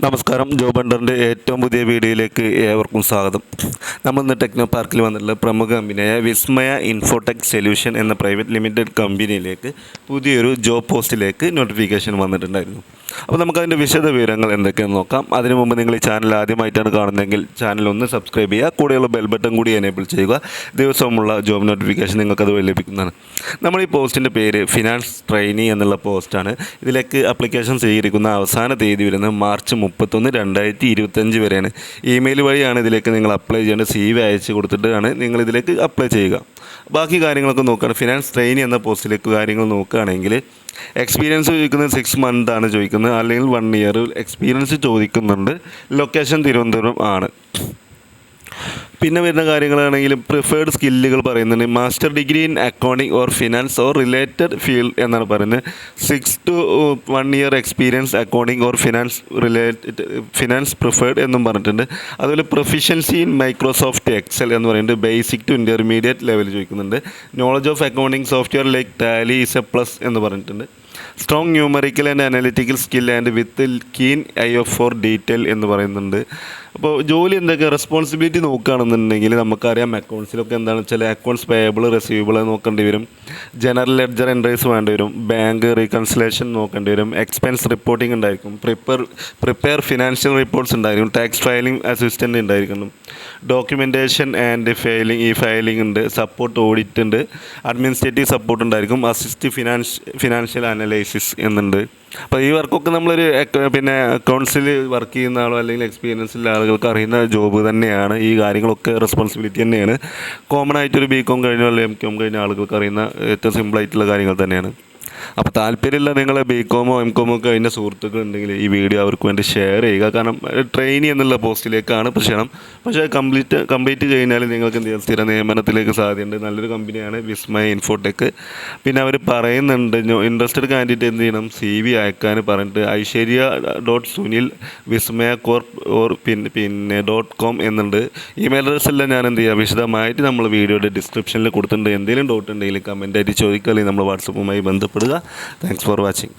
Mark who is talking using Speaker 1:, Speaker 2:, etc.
Speaker 1: നമസ്കാരം. ജോബ് ഹണ്ടറിൻ്റെ ഏറ്റവും പുതിയ വീഡിയോയിലേക്ക് ഏവർക്കും സ്വാഗതം. നമ്മളിന്ന് ടെക്നോ പാർക്കിൽ വന്നിട്ടുള്ള പ്രമുഖ കമ്പനിയായ വിസ്മയ ഇൻഫോടെക് സൊല്യൂഷൻ എന്ന പ്രൈവറ്റ് ലിമിറ്റഡ് കമ്പനിയിലേക്ക് പുതിയൊരു ജോബ് പോസ്റ്റിലേക്ക് നോട്ടിഫിക്കേഷൻ വന്നിട്ടുണ്ടായിരുന്നു. അപ്പോൾ നമുക്കതിൻ്റെ വിശദ വിവരങ്ങൾ എന്തൊക്കെയാണെന്ന് നോക്കാം. അതിനു മുമ്പ് നിങ്ങൾ ഈ ചാനൽ ആദ്യമായിട്ടാണ് കാണുന്നതെങ്കിൽ ചാനൽ ഒന്ന് സബ്സ്ക്രൈബ് ചെയ്യുക, കൂടെയുള്ള ബെൽ ബട്ടൺ കൂടി എനേബിൾ ചെയ്യുക. ദിവസമുള്ള ജോബ് നോട്ടിഫിക്കേഷൻ നിങ്ങൾക്കത് ലഭിക്കുന്നതാണ്. നമ്മൾ ഈ പോസ്റ്റിൻ്റെ പേര് ഫിനാൻസ് ട്രെയിനി എന്നുള്ള പോസ്റ്റാണ്. ഇതിലേക്ക് അപ്ലിക്കേഷൻ സ്വീകരിക്കുന്ന അവസാന തീയതി വരുന്നത് മാർച്ച് 31, 2025 വരെയാണ്. ഇമെയിൽ വഴിയാണ് ഇതിലേക്ക് നിങ്ങൾ അപ്ലൈ ചെയ്യേണ്ടത്. CV അയച്ച് കൊടുത്തിട്ടാണ് നിങ്ങളിതിലേക്ക് അപ്ലൈ ചെയ്യുക. ബാക്കി കാര്യങ്ങളൊക്കെ നോക്കുകയാണ്. ഫിനാൻസ് ട്രെയിനി എന്ന പോസ്റ്റിലേക്ക് കാര്യങ്ങൾ നോക്കുകയാണെങ്കിൽ എക്സ്പീരിയൻസ് ചോദിക്കുന്നത് 6 month ആണ് ചോദിക്കുന്നത്, അല്ലെങ്കിൽ 1 year എക്സ്പീരിയൻസ് ചോദിക്കുന്നുണ്ട്. ലൊക്കേഷൻ തിരുവനന്തപുരം ആണ്. പിന്നെ വരുന്ന കാര്യങ്ങളാണെങ്കിൽ പ്രിഫേർഡ് സ്കില്ലുകൾ പറയുന്നുണ്ട്. Master degree in accounting or finance or related field എന്നാണ് പറയുന്നത്. 6 to 1 year experience accounting or finance preferred എന്നും പറഞ്ഞിട്ടുണ്ട്. അതുപോലെ പ്രൊഫിഷ്യൻസി ഇൻ മൈക്രോസോഫ്റ്റ് എക്സൽ എന്ന് പറയുന്നത് ബേസിക് ടു ഇൻ്റർമീഡിയറ്റ് ലെവൽ ചോദിക്കുന്നുണ്ട്. Knowledge of accounting software like Tally is a plus എന്ന് പറഞ്ഞിട്ടുണ്ട്. Strong numerical and analytical skill and with keen eye of four detail എന്ന് പറയുന്നുണ്ട്. അപ്പോൾ ജോലി എന്തൊക്കെ റെസ്പോൺസിബിലിറ്റി നോക്കുകയാണെന്നുണ്ടെങ്കിൽ നമുക്കറിയാം അക്കൗണ്ട്സിലൊക്കെ എന്താണ് ചില അക്കൗണ്ട്സ് പേയബിൾ റിസീവബിൾ നോക്കേണ്ടി വരും, ജനറൽ ലെഡ്ജർ എൻട്രീസ് വേണ്ടി വരും, ബാങ്ക് റീകൺസിലേഷൻ നോക്കേണ്ടി വരും, എക്സ്പെൻസ് റിപ്പോർട്ടിംഗ് ഉണ്ടായിരിക്കും, പ്രിപ്പയർ ഫിനാൻഷ്യൽ റിപ്പോർട്ട്സ് ഉണ്ടായിരിക്കും, ടാക്സ് ഫയലിംഗ് അസിസ്റ്റൻ്റ് ഉണ്ടായിരിക്കണം, ഡോക്യുമെൻറ്റേഷൻ ആൻഡ് ഫയലിംഗ് ഉണ്ട്, സപ്പോർട്ട് ഓഡിറ്റ് ഉണ്ട്, അഡ്മിനിസ്ട്രേറ്റീവ് സപ്പോർട്ട് ഉണ്ടായിരിക്കും, അസിസ്റ്റ് ഫിനാൻഷ്യൽ അനലൈസിസ് എന്നുണ്ട്. അപ്പോൾ ഈ വർക്കൊക്കെ നമ്മളൊരു അക്കൗണ്ട്സിൽ വർക്ക് ചെയ്യുന്ന ആളോ അല്ലെങ്കിൽ എക്സ്പീരിയൻസുള്ള ആളുകൾക്ക് അറിയുന്ന ജോബ് തന്നെയാണ്. ഈ കാര്യങ്ങളൊക്കെ റെസ്പോൺസിബിലിറ്റി തന്നെയാണ്. കോമൺ ആയിട്ടൊരു BCom കഴിഞ്ഞ അല്ലെങ്കിൽ MCom കഴിഞ്ഞ ആളുകൾക്ക് അറിയുന്ന ഏറ്റവും സിമ്പിളായിട്ടുള്ള കാര്യങ്ങൾ തന്നെയാണ്. അപ്പോൾ താല്പര്യമില്ല നിങ്ങൾ BCom MCom ഒക്കെ അതിൻ്റെ സുഹൃത്തുക്കളുണ്ടെങ്കിൽ ഈ വീഡിയോ അവർക്ക് വേണ്ടി ഷെയർ ചെയ്യുക. കാരണം ട്രെയിനി എന്നുള്ള പോസ്റ്റിലേക്കാണ് പ്രശ്നം. പക്ഷേ കംപ്ലീറ്റ് കഴിഞ്ഞാൽ നിങ്ങൾക്ക് എന്ത് ചെയ്യാം, സ്ഥിര നിയമനത്തിലേക്ക് സാധ്യതയുണ്ട്. നല്ലൊരു കമ്പനിയാണ് വിസ്മയ ഇൻഫോടെക്. പിന്നെ അവർ പറയുന്നുണ്ട് ഇൻട്രസ്റ്റഡ് കാൻഡിഡേറ്റ് എന്ത് ചെയ്യണം, CV അയക്കാൻ പറഞ്ഞിട്ട് ഐശ്വര്യ.sunil vismaya.com എന്നുണ്ട്. ഇമെയിൽ അഡ്രസ്സ് എല്ലാം ഞാൻ എന്ത് ചെയ്യുക വിശദമായിട്ട് നമ്മൾ വീഡിയോയുടെ ഡിസ്ക്രിപ്ഷനിൽ കൊടുത്തിട്ടുണ്ട്. എന്തെങ്കിലും ഡൗട്ട് ഉണ്ടെങ്കിൽ കമൻറ്റായിട്ട് ചോദിക്കുക, അല്ലെങ്കിൽ നമ്മൾ വാട്സപ്പുമായി ബന്ധപ്പെടുക. Thanks for watching.